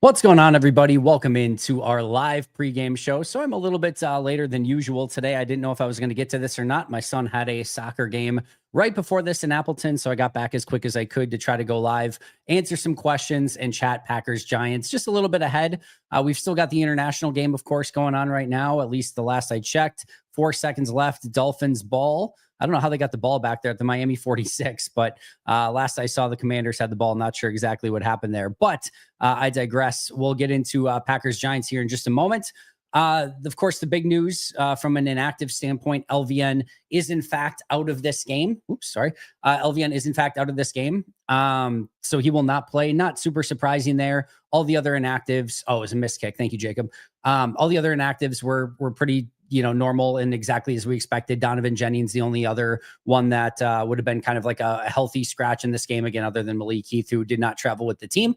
What's going on, everybody? Welcome into our live pregame show. So I'm a little bit later than usual today. I didn't know if I was going to get to this or not. My son had a soccer game right before this in Appleton, so I got back as quick as I could to try to go live, answer some questions, and chat Packers Giants just a little bit ahead. We've still got the international game, of course, going on right now, at least the last I checked. 4 seconds left. Dolphins ball. I don't know how they got the ball back there at the Miami 46, but last I saw, the Commanders had the ball. Not sure exactly what happened there, but I digress. We'll get into Packers Giants here in just a moment. Of course, the big news from an inactive standpoint, LVN is in fact out of this game. Oops, sorry. LVN is in fact out of this game. So he will not play. Not super surprising there. All the other inactives. Oh, it was a missed kick. Thank you, Jacob. All the other inactives were pretty, normal and exactly as we expected. Donovan Jennings, the only other one that would have been kind of like a healthy scratch in this game again, other than Malik Heath, who did not travel with the team.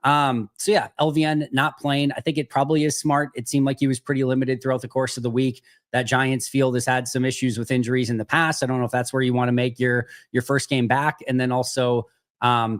So yeah, LVN not playing. I think it probably is smart. It seemed like he was pretty limited throughout the course of the week. That Giants field has had some issues with injuries in the past. I don't know if that's where you want to make your first game back. And then also,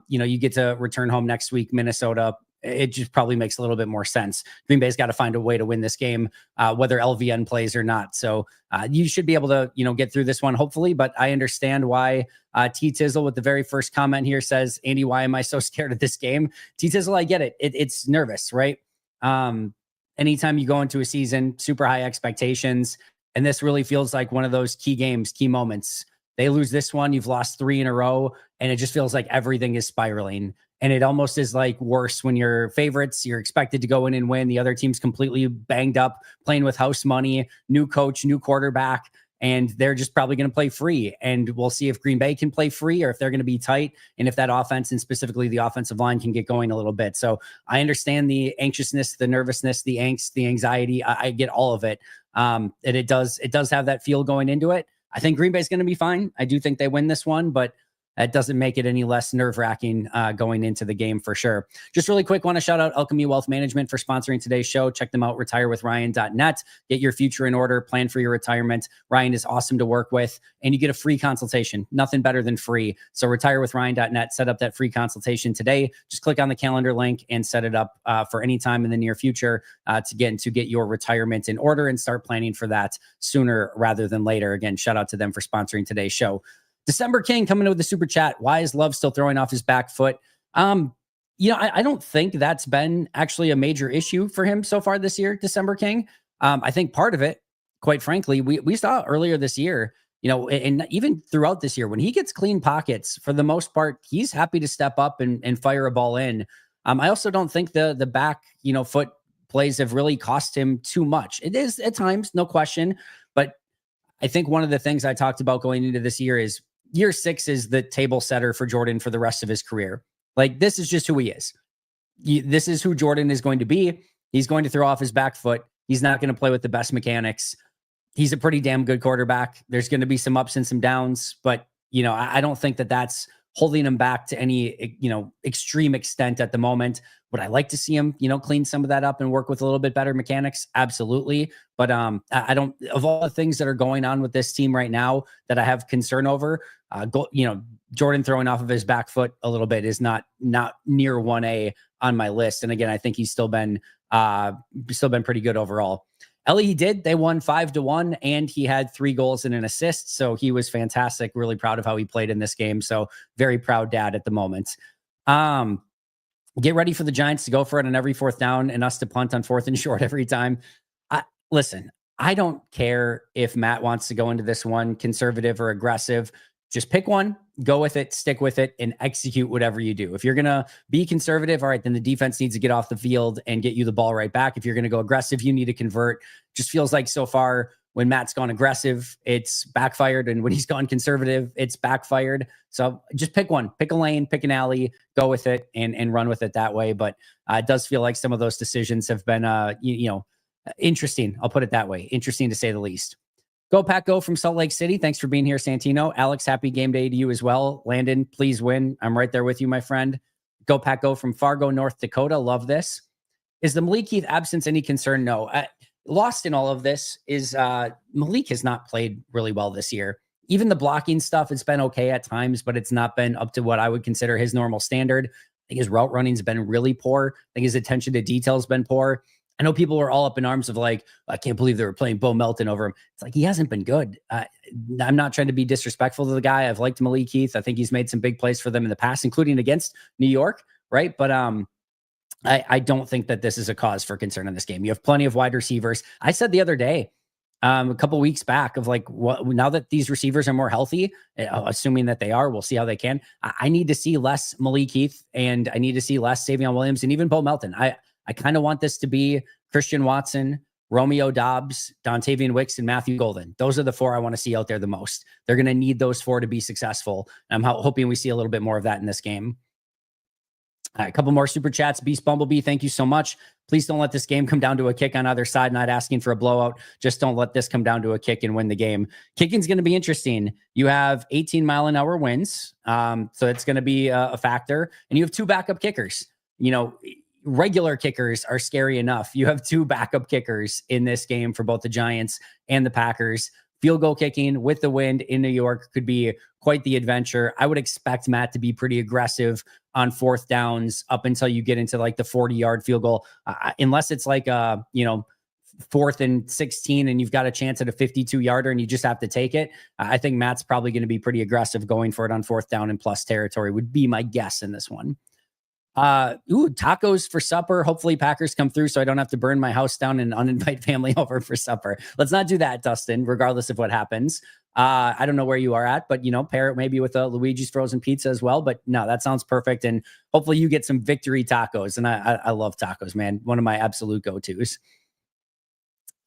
you get to return home next week, Minnesota. It just probably makes a little bit more sense. Green Bay's got to find a way to win this game, whether LVN plays or not. So you should be able to, get through this one, hopefully. But I understand why T Tizzle with the very first comment here says, Andy, why am I so scared of this game? T Tizzle, I get it. It's nervous, right? Anytime you go into a season, super high expectations, and this really feels like one of those key games, key moments. They lose this one, you've lost 3 in a row, and it just feels like everything is spiraling. And it almost is like worse when you're favorites. You're expected to go in and win. The other team's completely banged up, playing with house money, new coach, new quarterback, and they're just probably going to play free. And we'll see if Green Bay can play free or if they're going to be tight, and if that offense, and specifically the offensive line, can get going a little bit. So I understand the anxiousness, the nervousness, the angst, the anxiety. I get all of it. And it does have that feel going into it. I think Green Bay's going to be fine. I do think they win this one, but that doesn't make it any less nerve-wracking going into the game for sure. Just really quick, want to shout out Alchemy Wealth Management for sponsoring today's show. Check them out, retirewithryan.net. Get your future in order, plan for your retirement. Ryan is awesome to work with, and you get a free consultation. Nothing better than free. So retirewithryan.net, set up that free consultation today. Just click on the calendar link and set it up for any time in the near future to get your retirement in order and start planning for that sooner rather than later. Again, shout out to them for sponsoring today's show. December King coming in with the super chat. Why is Love still throwing off his back foot? I don't think that's been actually a major issue for him so far this year, December King. I think part of it, quite frankly, we saw earlier this year, and even throughout this year, when he gets clean pockets, for the most part, he's happy to step up and fire a ball in. I also don't think the back, foot plays have really cost him too much. It is at times, no question. But I think one of the things I talked about going into this year is year 6 is the table setter for Jordan for the rest of his career. Like, this is just who he is. This is who Jordan is going to be. He's going to throw off his back foot. He's not going to play with the best mechanics. He's a pretty damn good quarterback. There's going to be some ups and some downs, but I don't think that that's holding him back to any, extreme extent at the moment. Would I like to see him, clean some of that up and work with a little bit better mechanics? Absolutely. But I don't, of all the things that are going on with this team right now that I have concern over, Jordan throwing off of his back foot a little bit is not near 1A on my list. And again, I think he's still been pretty good overall. Ellie, they won 5-1, and he had 3 goals and an assist. So he was fantastic. Really proud of how he played in this game. So very proud dad at the moment. Get ready for the Giants to go for it on every 4th down and us to punt on 4th and short every time. Listen, I don't care if Matt wants to go into this one conservative or aggressive. Just pick one, go with it, stick with it, and execute whatever you do. If you're going to be conservative, all right, then the defense needs to get off the field and get you the ball right back. If you're going to go aggressive, you need to convert. Just feels like so far when Matt's gone aggressive, it's backfired. And when he's gone conservative, it's backfired. So just pick one, pick a lane, pick an alley, go with it and run with it that way. But it does feel like some of those decisions have been, interesting. I'll put it that way. Interesting to say the least. Go Pack Go from Salt Lake City. Thanks for being here, Santino. Alex, happy game day to you as well. Landon, please win. I'm right there with you, my friend. Go Pack Go from Fargo, North Dakota. Love this. Is the Malik Heath absence any concern? No. Lost in all of this is Malik has not played really well this year. Even the blocking stuff, it's been okay at times, but it's not been up to what I would consider his normal standard. think his route running's been really poor. I think his attention to detail has been poor. I know people were all up in arms of like, I can't believe they were playing Bo Melton over him. It's like, he hasn't been good. I'm not trying to be disrespectful to the guy. I've liked Malik Heath. I think he's made some big plays for them in the past, including against New York, right? But I don't think that this is a cause for concern in this game. You have plenty of wide receivers. I said the other day, a couple weeks back, of like, what, now that these receivers are more healthy, assuming that they are, we'll see how they can. I need to see less Malik Heath, and I need to see less Savion Williams, and even Bo Melton. I kind of want this to be Christian Watson, Romeo Doubs, Dontavian Wicks, and Matthew Golden. Those are the four I want to see out there the most. They're going to need those four to be successful. And I'm hoping we see a little bit more of that in this game. All right, a couple more super chats. Beast Bumblebee, thank you so much. Please don't let this game come down to a kick on either side. Not asking for a blowout. Just don't let this come down to a kick and win the game. Kicking's going to be interesting. You have 18-mile-an-hour winds, so it's going to be a factor. And you have two backup kickers. You know, regular kickers are scary enough. You have two backup kickers in this game for both the Giants and the Packers. Field goal kicking with the wind in New York could be quite the adventure. I would expect Matt to be pretty aggressive on fourth downs up until you get into like the 40-yard field goal, unless it's like a, 4th and 16 and you've got a chance at a 52-yarder and you just have to take it. I think Matt's probably going to be pretty aggressive going for it on fourth down and plus territory would be my guess in this one. Tacos for supper. Hopefully Packers come through so I don't have to burn my house down and uninvite family over for supper. Let's not do that, Dustin, regardless of what happens. I don't know where you are at, but pair it maybe with a Luigi's Frozen Pizza as well. But no, that sounds perfect. And hopefully you get some victory tacos. And I love tacos, man. One of my absolute go-tos.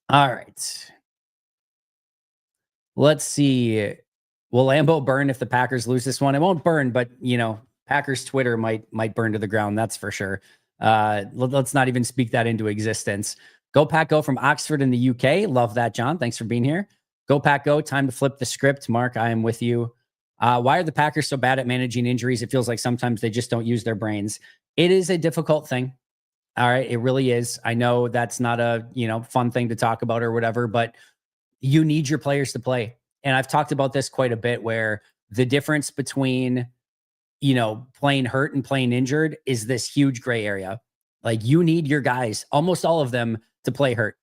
All right. Let's see. Will Lambeau burn if the Packers lose this one? It won't burn, but Packers Twitter might burn to the ground. That's for sure. Let's not even speak that into existence. Go Pack Go from Oxford in the UK. Love that, John. Thanks for being here. Go Pack Go. Time to flip the script. Mark, I am with you. Why are the Packers so bad at managing injuries? It feels like sometimes they just don't use their brains. It is a difficult thing. All right. It really is. I know that's not a, fun thing to talk about or whatever, but you need your players to play. And I've talked about this quite a bit, where the difference between playing hurt and playing injured is this huge gray area. Like, you need your guys, almost all of them, to play hurt.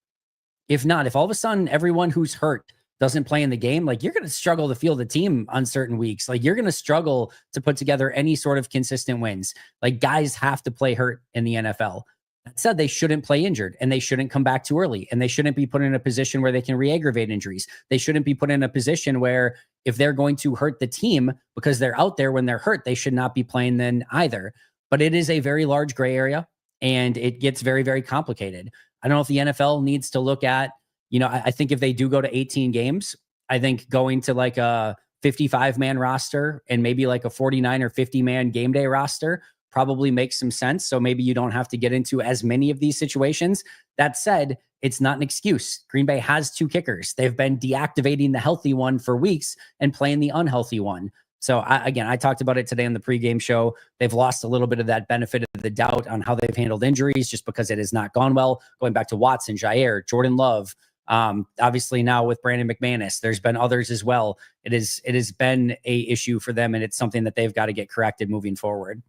If not, if all of a sudden everyone who's hurt doesn't play in the game, like, you're going to struggle to field a team on certain weeks. Like, you're going to struggle to put together any sort of consistent wins. Like, guys have to play hurt in the NFL. That said, they shouldn't play injured, and they shouldn't come back too early, and they shouldn't be put in a position where they can re-aggravate injuries. They shouldn't be put in a position where, if they're going to hurt the team because they're out there when they're hurt, they should not be playing then either. But it is a very large gray area, and it gets very, very complicated. I don't know if the NFL needs to look at, I think if they do go to 18 games, I think going to like a 55-man roster and maybe like a 49 or 50-man game day roster probably makes some sense. So maybe you don't have to get into as many of these situations. That said, it's not an excuse. Green Bay has two kickers. They've been deactivating the healthy one for weeks and playing the unhealthy one. So I talked about it today on the pregame show. They've lost a little bit of that benefit of the doubt on how they've handled injuries just because it has not gone well. Going back to Watson, Jair, Jordan Love, obviously now with Brandon McManus, there's been others as well. It has been a issue for them, and it's something that they've got to get corrected moving forward.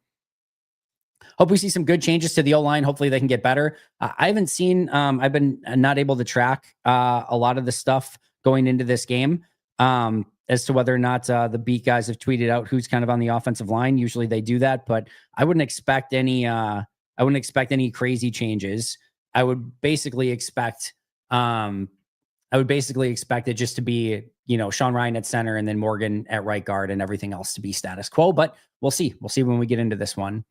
Hope we see some good changes to the O-line. Hopefully they can get better. I haven't seen, I've been not able to track a lot of the stuff going into this game as to whether or not the beat guys have tweeted out who's kind of on the offensive line. Usually they do that, but I wouldn't expect any crazy changes. I would basically expect it just to be, Sean Ryan at center and then Morgan at right guard and everything else to be status quo, but we'll see. We'll see when we get into this one.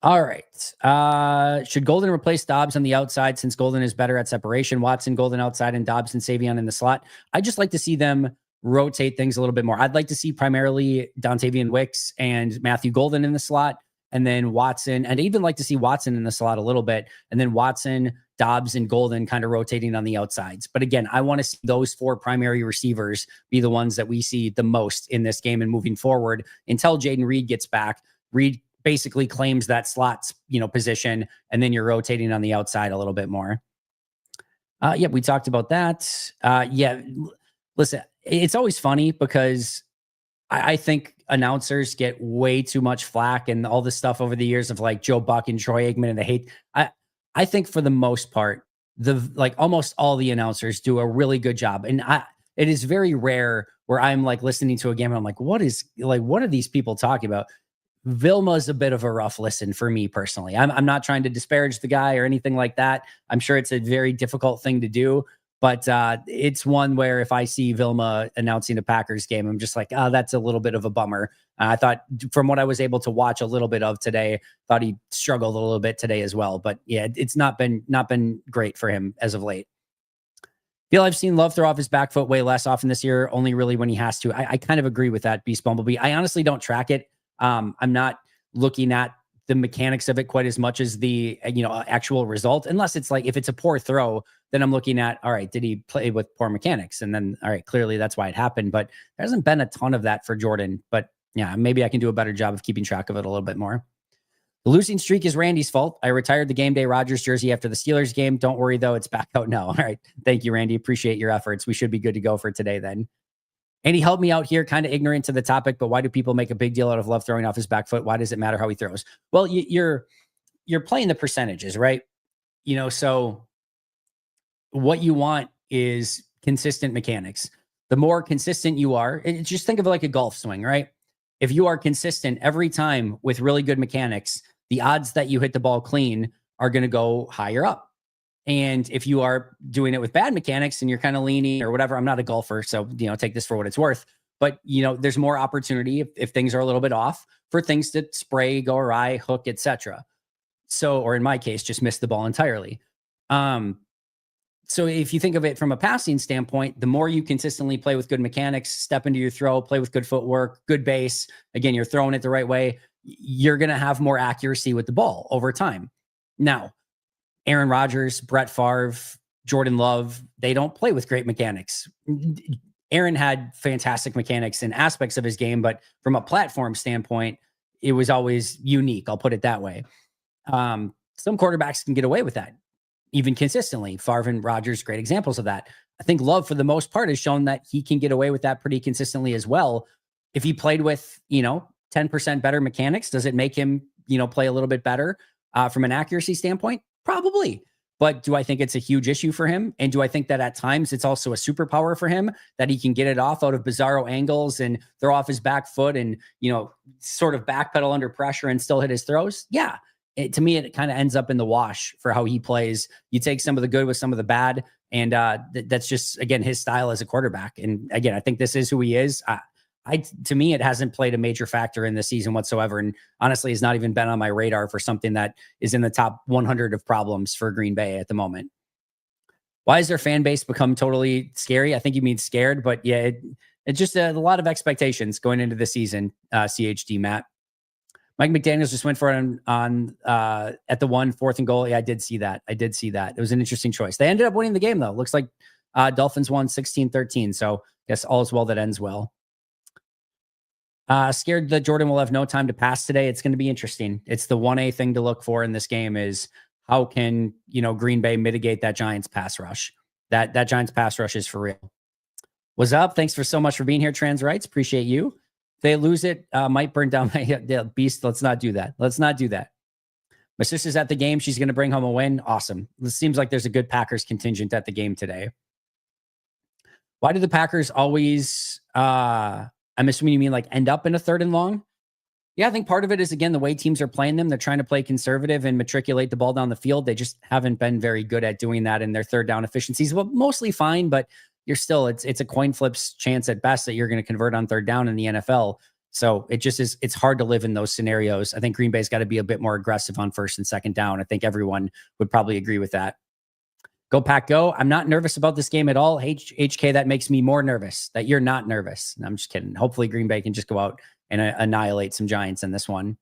All right. Should Golden replace Doubs on the outside since Golden is better at separation? Watson, Golden outside, and Doubs and Savion in the slot. I'd just like to see them rotate things a little bit more. I'd like to see primarily Dontavian Wicks and Matthew Golden in the slot, and then Watson. And I'd even like to see Watson in the slot a little bit, and then Watson, Doubs, and Golden kind of rotating on the outsides. But again, I want to see those four primary receivers be the ones that we see the most in this game and moving forward until Jaden Reed gets back. Reed basically claims that slot, position, and then you're rotating on the outside a little bit more. We talked about that. Listen, it's always funny because I think announcers get way too much flack and all this stuff over the years of like Joe Buck and Troy Aikman and the hate. I think for the most part, like almost all the announcers do a really good job. And it is very rare where I'm like listening to a game and I'm like, what are these people talking about? Vilma's a bit of a rough listen for me personally. I'm not trying to disparage the guy or anything like that. I'm sure it's a very difficult thing to do, but it's one where if I see Vilma announcing a Packers game, I'm just like, oh, that's a little bit of a bummer. I thought from what I was able to watch a little bit of today, thought he struggled a little bit today as well. But yeah, it's not been great for him as of late. Feel I've seen Love throw off his back foot way less often this year, only really when he has to. I kind of agree with that, Beast Bumblebee. I honestly don't track it. I'm not looking at the mechanics of it quite as much as the actual result, unless it's like if it's a poor throw, then I'm looking at, all right, did he play with poor mechanics? And then, all right, clearly that's why it happened. But there hasn't been a ton of that for Jordan. But yeah, maybe I can do a better job of keeping track of it a little bit more. The losing streak is Randy's fault. I retired the game day Rodgers jersey after the Steelers game. Don't worry, though. It's back out now. All right. Thank you, Randy. Appreciate your efforts. We should be good to go for today then. Andy, help me out here. Kind of ignorant to the topic, but why do people make a big deal out of Love throwing off his back foot? Why does it matter how he throws? Well, you're playing the percentages, right? So what you want is consistent mechanics. The more consistent you are, just think of it like a golf swing, right? If you are consistent every time with really good mechanics, the odds that you hit the ball clean are going to go higher up. And if you are doing it with bad mechanics and you're kind of leaning or whatever, I'm not a golfer, so, take this for what it's worth. But, there's more opportunity if things are a little bit off for things to spray, go awry, hook, etc. So, or in my case, just miss the ball entirely. So if you think of it from a passing standpoint, the more you consistently play with good mechanics, step into your throw, play with good footwork, good base, again, you're throwing it the right way, you're going to have more accuracy with the ball over time. Now, Aaron Rodgers, Brett Favre, Jordan Love, they don't play with great mechanics. Aaron had fantastic mechanics in aspects of his game, but from a platform standpoint, it was always unique. I'll put it that way. Some quarterbacks can get away with that, even consistently. Favre and Rodgers, great examples of that. I think Love, for the most part, has shown that he can get away with that pretty consistently as well. If he played with, 10% better mechanics, does it make him, play a little bit better from an accuracy standpoint? Probably. But do I think it's a huge issue for him? And do I think that at times it's also a superpower for him that he can get it off out of bizarro angles and throw off his back foot and, sort of backpedal under pressure and still hit his throws? Yeah. To me, it kind of ends up in the wash for how he plays. You take some of the good with some of the bad. And that's just, again, his style as a quarterback. And again, I think this is who he is. To me, it hasn't played a major factor in the season whatsoever. And honestly, has not even been on my radar for something that is in the top 100 of problems for Green Bay at the moment. Why has their fan base become totally scary? I think you mean scared, but yeah, it's just a lot of expectations going into the season, CHD Matt. Mike McDaniels just went for it on at the 4th and goal. Yeah, I did see that. It was an interesting choice. They ended up winning the game, though. Looks like Dolphins won 16-13. So I guess all is well that ends well. Scared that Jordan will have no time to pass today. It's going to be interesting. It's the 1A thing to look for in this game is how can, Green Bay mitigate that Giants pass rush? That Giants pass rush is for real. What's up? Thanks for so much for being here, Trans Rights. Appreciate you. If they lose it, might burn down my Beast. Let's not do that. My sister's at the game. She's going to bring home a win. Awesome. It seems like there's a good Packers contingent at the game today. Why do the Packers always, I'm assuming you mean like end up in a 3rd and long? Yeah, I think part of it is, again, the way teams are playing them. They're trying to play conservative and matriculate the ball down the field. They just haven't been very good at doing that in their 3rd down efficiencies. Well, mostly fine, but you're still, it's a coin flip's chance at best that you're going to convert on 3rd down in the NFL. So it just is, it's hard to live in those scenarios. I think Green Bay's got to be a bit more aggressive on 1st and 2nd down. I think everyone would probably agree with that. Go Pack Go. I'm not nervous about this game at all. HK, that makes me more nervous that you're not nervous. I'm just kidding. Hopefully Green Bay can just go out and annihilate some Giants in this one.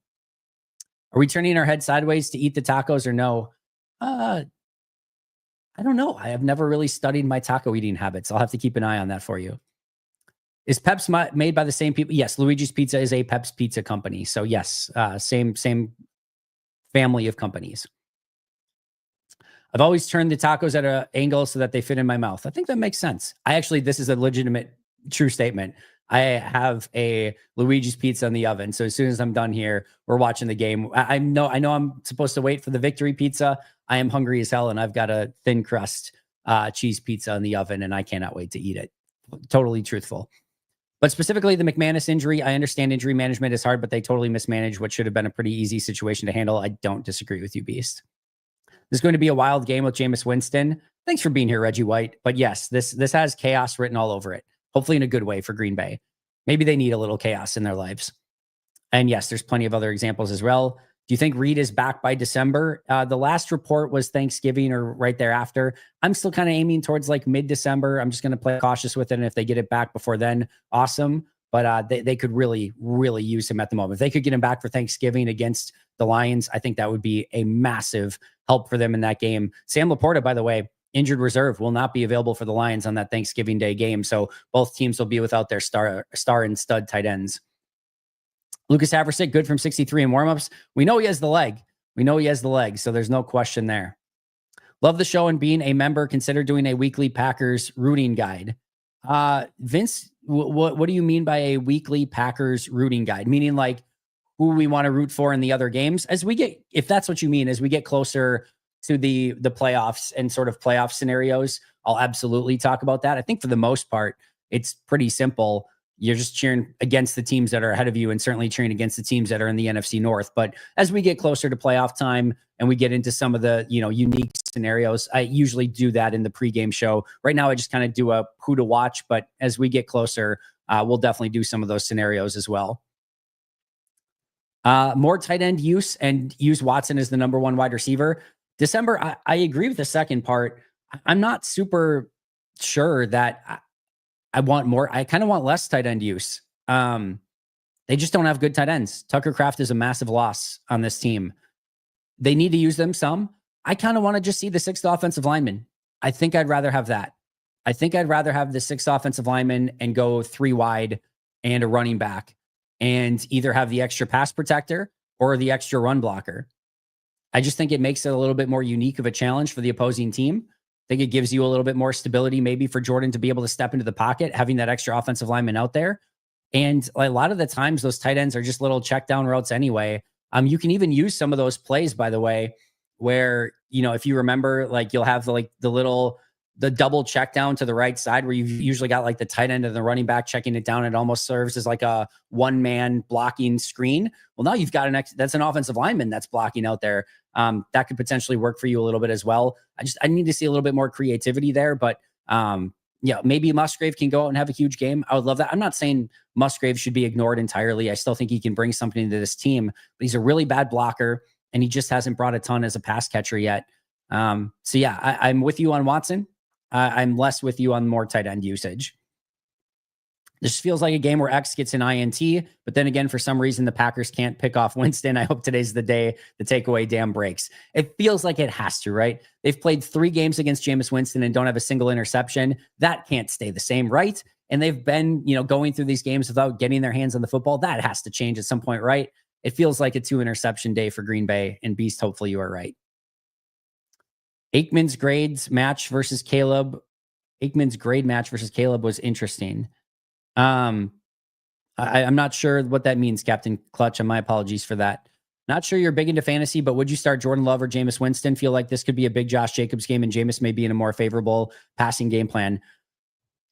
Are we turning our head sideways to eat the tacos or no? I don't know. I have never really studied my taco eating habits. I'll have to keep an eye on that for you. Is Peps made by the same people? Yes. Luigi's Pizza is a Peps Pizza company. So yes, same family of companies. I've always turned the tacos at an angle so that they fit in my mouth. I think that makes sense. This is a legitimate, true statement. I have a Luigi's Pizza in the oven. So as soon as I'm done here, we're watching the game. I know I'm supposed to wait for the victory pizza. I am hungry as hell, and I've got a thin crust cheese pizza in the oven, and I cannot wait to eat it. Totally truthful. But specifically the McManus injury, I understand injury management is hard, but they totally mismanaged what should have been a pretty easy situation to handle. I don't disagree with you, Beast. This is going to be a wild game with Jameis Winston. Thanks for being here, Reggie White. But yes, this has chaos written all over it. Hopefully in a good way for Green Bay. Maybe they need a little chaos in their lives. And yes, there's plenty of other examples as well. Do you think Reed is back by December? The last report was Thanksgiving or right thereafter. I'm still kind of aiming towards like mid-December. I'm just going to play cautious with it. And if they get it back before then, awesome. But they could really, really use him at the moment. If they could get him back for Thanksgiving against the Lions, I think that would be a massive help for them in that game. Sam Laporta, by the way, injured reserve, will not be available for the Lions on that Thanksgiving Day game. So both teams will be without their star and stud tight ends. Lucas Haversick, good from 63 in warmups. We know he has the leg. So there's no question there. Love the show, and being a member, consider doing a weekly Packers rooting guide. Vince, what do you mean by a weekly Packers rooting guide? Meaning like who we want to root for in the other games? If that's what you mean, as we get closer to the playoffs and sort of playoff scenarios, I'll absolutely talk about that. I think for the most part, it's pretty simple. You're just cheering against the teams that are ahead of you and certainly cheering against the teams that are in the NFC North. But as we get closer to playoff time and we get into some of the, unique scenarios, I usually do that in the pregame show. Right now, I just kind of do a who to watch, but as we get closer, we'll definitely do some of those scenarios as well. More tight end use and use Watson as the number one wide receiver. December, I agree with the second part. I'm not super sure that I want more. I kind of want less tight end use. They just don't have good tight ends. Tucker Kraft is a massive loss on this team. They need to use them some. I kind of want to just see the sixth offensive lineman. I think I'd rather have that. I think I'd rather have the sixth offensive lineman and go 3 wide and a running back and either have the extra pass protector or the extra run blocker. I just think it makes it a little bit more unique of a challenge for the opposing team. I think it gives you a little bit more stability, maybe for Jordan to be able to step into the pocket, having that extra offensive lineman out there. And a lot of the times those tight ends are just little check down routes anyway. You can even use some of those plays, by the way, where, if you remember, like you'll have the double check down to the right side where you've usually got like the tight end and the running back checking it down. It almost serves as like a one-man blocking screen. Well, now you've got that's an offensive lineman that's blocking out there. That could potentially work for you a little bit as well. I need to see a little bit more creativity there, but maybe Musgrave can go out and have a huge game. I would love that. I'm not saying Musgrave should be ignored entirely. I still think he can bring something to this team, but he's a really bad blocker and he just hasn't brought a ton as a pass catcher yet. I'm with you on Watson. I'm less with you on more tight end usage. This feels like a game where X gets an INT, but then again, for some reason, the Packers can't pick off Winston. I hope today's the day the takeaway dam breaks. It feels like it has to, right? They've played 3 games against Jameis Winston and don't have a single interception. That can't stay the same, right? And they've been, going through these games without getting their hands on the football. That has to change at some point, right? It feels like a 2 interception day for Green Bay, and Beast, hopefully you are right. Aikman's grade match versus Caleb was interesting. I'm not sure what that means, Captain Clutch, and my apologies for that. Not sure you're big into fantasy, but would you start Jordan Love or Jameis Winston? Feel like this could be a big Josh Jacobs game and Jameis may be in a more favorable passing game plan.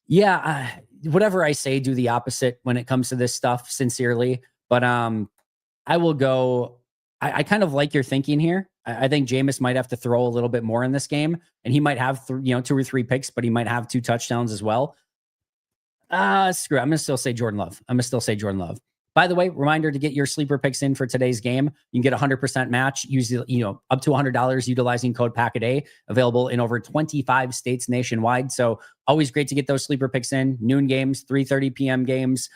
Yeah, whatever I say, do the opposite when it comes to this stuff, sincerely. But I will go. I kind of like your thinking here. I think Jameis might have to throw a little bit more in this game, and he might have 2 or 3 picks, but he might have 2 touchdowns as well. Screw it. I'm going to still say Jordan Love. By the way, reminder to get your sleeper picks in for today's game. You can get a 100% match, up to $100 utilizing code PACKADAY, available in over 25 states nationwide. So always great to get those sleeper picks in. Noon games, 3:30 p.m. games.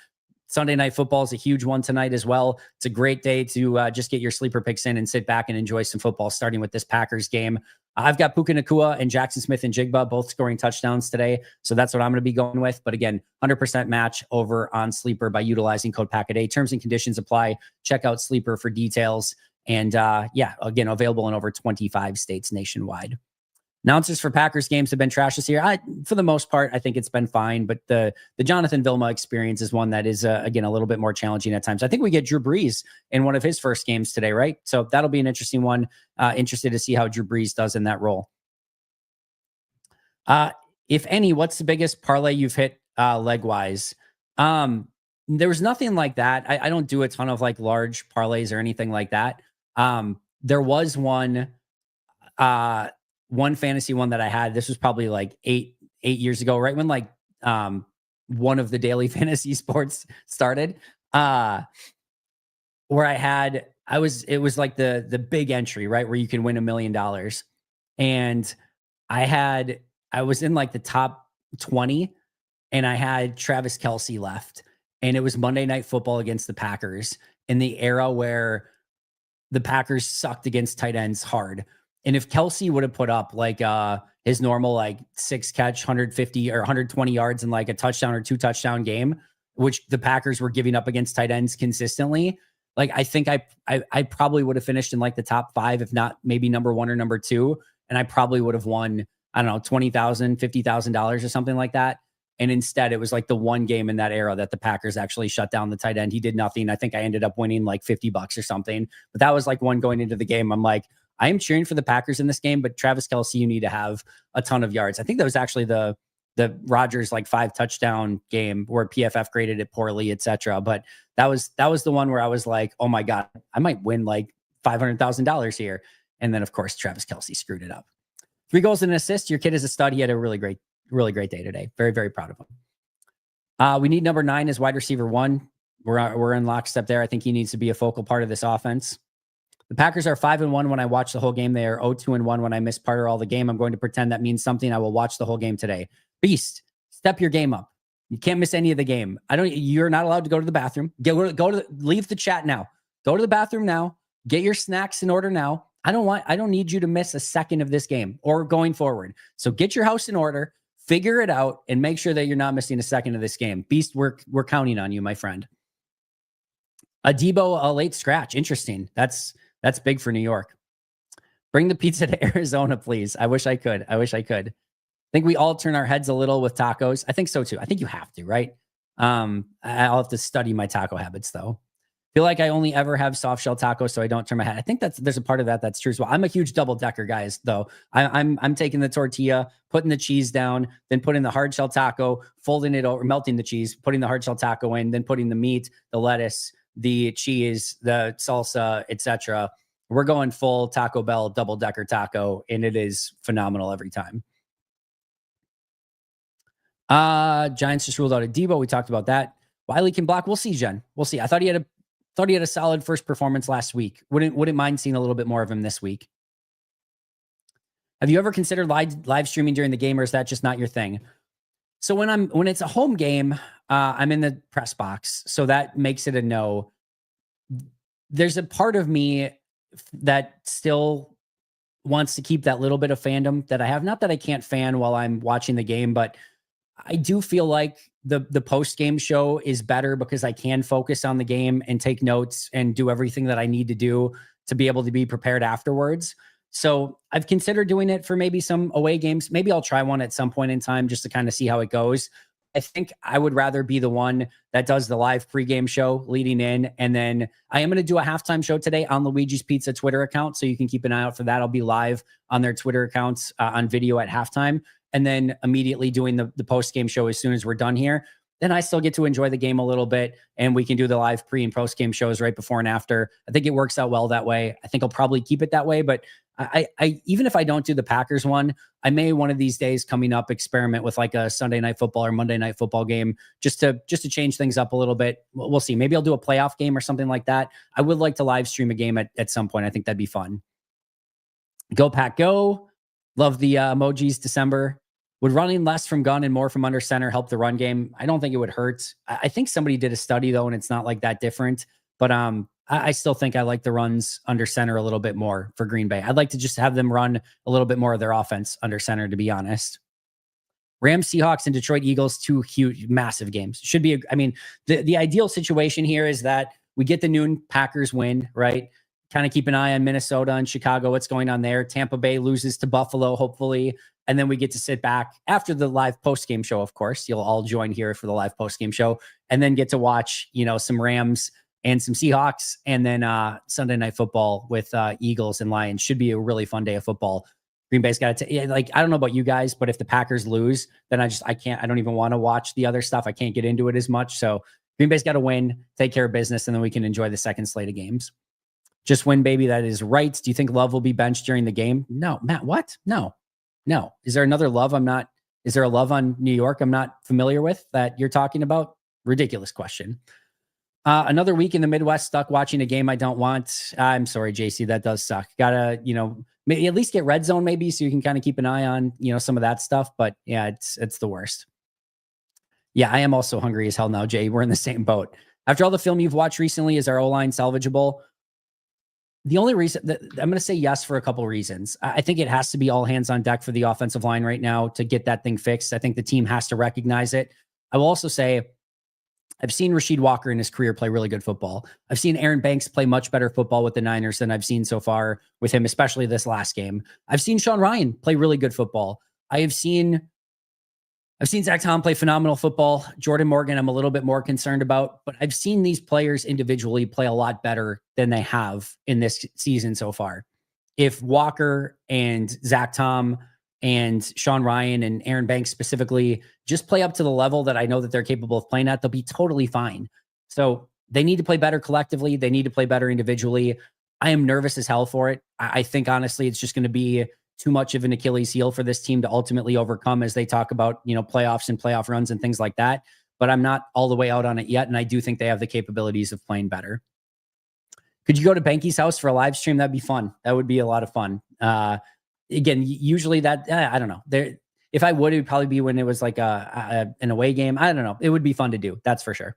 Sunday Night Football is a huge one tonight as well. It's a great day to just get your sleeper picks in and sit back and enjoy some football, starting with this Packers game. I've got Puka Nacua and Jackson Smith and Jigba both scoring touchdowns today, so that's what I'm going to be going with. But again, 100% match over on Sleeper by utilizing code PACKADAY. Terms and conditions apply. Check out Sleeper for details. And again, available in over 25 states nationwide. Announcers for Packers games have been trash this year. For the most part, I think it's been fine. But the Jonathan Vilma experience is one that is, again, a little bit more challenging at times. I think we get Drew Brees in one of his first games today, right? So that'll be an interesting one. Interested to see how Drew Brees does in that role. If any, what's the biggest parlay you've hit leg-wise? There was nothing like that. I don't do a ton of like large parlays or anything like that. There was one fantasy one that I had. This was probably like eight years ago, right when like one of the daily fantasy sports started. Where it was like the big entry, right, where you can win $1 million. And I was in like the top 20 and I had Travis Kelce left. And it was Monday Night Football against the Packers in the era where the Packers sucked against tight ends hard. And if Kelce would have put up like his normal like 6 catch, 150 or 120 yards in like a touchdown or 2 touchdown game, which the Packers were giving up against tight ends consistently, like I think I probably would have finished in like the top 5, if not maybe number 1 or number 2. And I probably would have won, I don't know, $20,000, $50,000 or something like that. And instead, it was like the one game in that era that the Packers actually shut down the tight end. He did nothing. I think I ended up winning like $50 or something. But that was like one going into the game. I'm like, I am cheering for the Packers in this game, but Travis Kelce, you need to have a ton of yards. I think that was actually the Rodgers like 5 touchdown game where PFF graded it poorly, etc. But that was the one where I was like, oh my God, I might win like $500,000 here. And then of course, Travis Kelce screwed it up. 3 goals and an assist. Your kid is a stud. He had a really great day today. Very, very proud of him. We need number 9 as wide receiver 1. We're in lockstep there. I think he needs to be a focal part of this offense. The Packers are 5-1 when I watch the whole game. They are 0-2-1 when I miss part or all the game. I'm going to pretend that means something. I will watch the whole game today. Beast, step your game up. You can't miss any of the game. You're not allowed to go to the bathroom. Leave the chat now. Go to the bathroom now. Get your snacks in order now. I don't need you to miss a second of this game or going forward. So get your house in order, figure it out, and make sure that you're not missing a second of this game. Beast, we're counting on you, my friend. A Debo, a late scratch. Interesting. That's big for New York. Bring the pizza to Arizona, please. I wish I could. I think we all turn our heads a little with tacos. I think so too. I think you have to, right? I'll have to study my taco habits though. Feel like I only ever have soft shell tacos, so I don't turn my head. I think there's a part of that's true as well. I'm a huge double decker guys, though. I'm taking the tortilla, putting the cheese down, then putting the hard shell taco, folding it over, melting the cheese, putting the hard shell taco in, then putting the meat, the lettuce, the cheese, the salsa, etc. We're going full Taco Bell double decker taco, and it is phenomenal every time. Giants just ruled out a Debo. We talked about that. Wiley can block. We'll see, Jen. We'll see. I thought he had a solid first performance last week. Wouldn't mind seeing a little bit more of him this week. Have you ever considered live streaming during the game, or is that just not your thing? So when it's a home game, I'm in the press box, so that makes it a no. There's a part of me that still wants to keep that little bit of fandom that I have. Not that I can't fan while I'm watching the game, but I do feel like the post-game show is better because I can focus on the game and take notes and do everything that I need to do to be able to be prepared afterwards. So I've considered doing it for maybe some away games. Maybe I'll try one at some point in time just to kind of see how it goes. I think I would rather be the one that does the live pregame show leading in. And then I am going to do a halftime show today on Luigi's Pizza Twitter account. So you can keep an eye out for that. I'll be live on their Twitter accounts on video at halftime. And then immediately doing the post-game show as soon as we're done here. Then I still get to enjoy the game a little bit, and we can do the live pre and post-game shows right before and after. I think it works out well that way. I think I'll probably keep it that way, but I even if I don't do the Packers one, I may one of these days coming up experiment with like a Sunday Night Football or Monday Night Football game just to change things up a little bit. We'll see. Maybe I'll do a playoff game or something like that. I would like to live stream a game at some point. I think that'd be fun. Go Pack Go. Love the emojis. December. Would running less from gun and more from under center help the run game? I don't think it would hurt. I think somebody did a study though, and it's not like that different. But I still think I like the runs under center a little bit more for Green Bay. I'd like to just have them run a little bit more of their offense under center, to be honest. Rams, Seahawks, and Detroit Eagles, 2 huge, massive games. Should be, the ideal situation here is that we get the noon Packers win, right? kind of keep an eye on Minnesota and Chicago, what's going on there. Tampa Bay loses to Buffalo, hopefully. And then we get to sit back after the live post-game show, of course. You'll all join here for the live post-game show, and then get to watch, some Rams and some Seahawks, and then Sunday Night Football with Eagles and Lions. Should be a really fun day of football. Green Bay's got to, I don't know about you guys, but if the Packers lose, then I don't even want to watch the other stuff. I can't get into it as much. So Green Bay's got to win, take care of business, and then we can enjoy the second slate of games. Just win, baby. That is right. Do you think Love will be benched during the game? No. Matt, what? No. Is there another Love is there a Love on New York I'm not familiar with that you're talking about? Ridiculous question. Another week in the Midwest, stuck watching a game I don't want. I'm sorry, JC, that does suck. Gotta, maybe at least get Red Zone maybe, so you can kind of keep an eye on, some of that stuff. But yeah, it's the worst. Yeah, I am also hungry as hell now, Jay. We're in the same boat. After all the film you've watched recently, is our O-line salvageable? The only reason that I'm going to say yes for a couple of reasons. I think it has to be all hands on deck for the offensive line right now to get that thing fixed. I think the team has to recognize it. I will also say I've seen Rasheed Walker in his career play really good football. I've seen Aaron Banks play much better football with the Niners than I've seen so far with him, especially this last game. I've seen Sean Ryan play really good football. I've seen Zach Tom play phenomenal football. Jordan Morgan, I'm a little bit more concerned about, but I've seen these players individually play a lot better than they have in this season so far. If Walker and Zach Tom and Sean Ryan and Aaron Banks specifically just play up to the level that I know that they're capable of playing at, they'll be totally fine. So they need to play better collectively. They need to play better individually. I am nervous as hell for it. I think honestly, it's just going to be too much of an Achilles heel for this team to ultimately overcome as they talk about, playoffs and playoff runs and things like that. But I'm not all the way out on it yet. And I do think they have the capabilities of playing better. Could you go to Banky's house for a live stream? That'd be fun. That would be a lot of fun. Again, usually that, I don't know. If I would, it would probably be when it was like an away game. I don't know. It would be fun to do. That's for sure.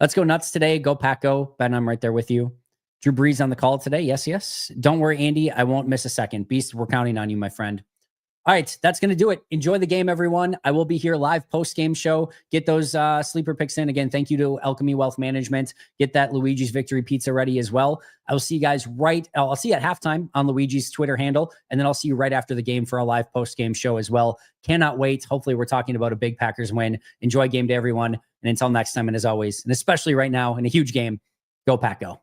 Let's go nuts today. Go Pack Go. Ben, I'm right there with you. Drew Brees on the call today. Yes. Don't worry, Andy. I won't miss a second. Beast, we're counting on you, my friend. All right, that's going to do it. Enjoy the game, everyone. I will be here live post-game show. Get those sleeper picks in. Again, thank you to Alchemy Wealth Management. Get that Luigi's Victory Pizza ready as well. I will see you guys I'll see you at halftime on Luigi's Twitter handle, and then I'll see you right after the game for a live post-game show as well. Cannot wait. Hopefully, we're talking about a big Packers win. Enjoy game day, everyone. And until next time, and as always, and especially right now in a huge game, go Pack Go.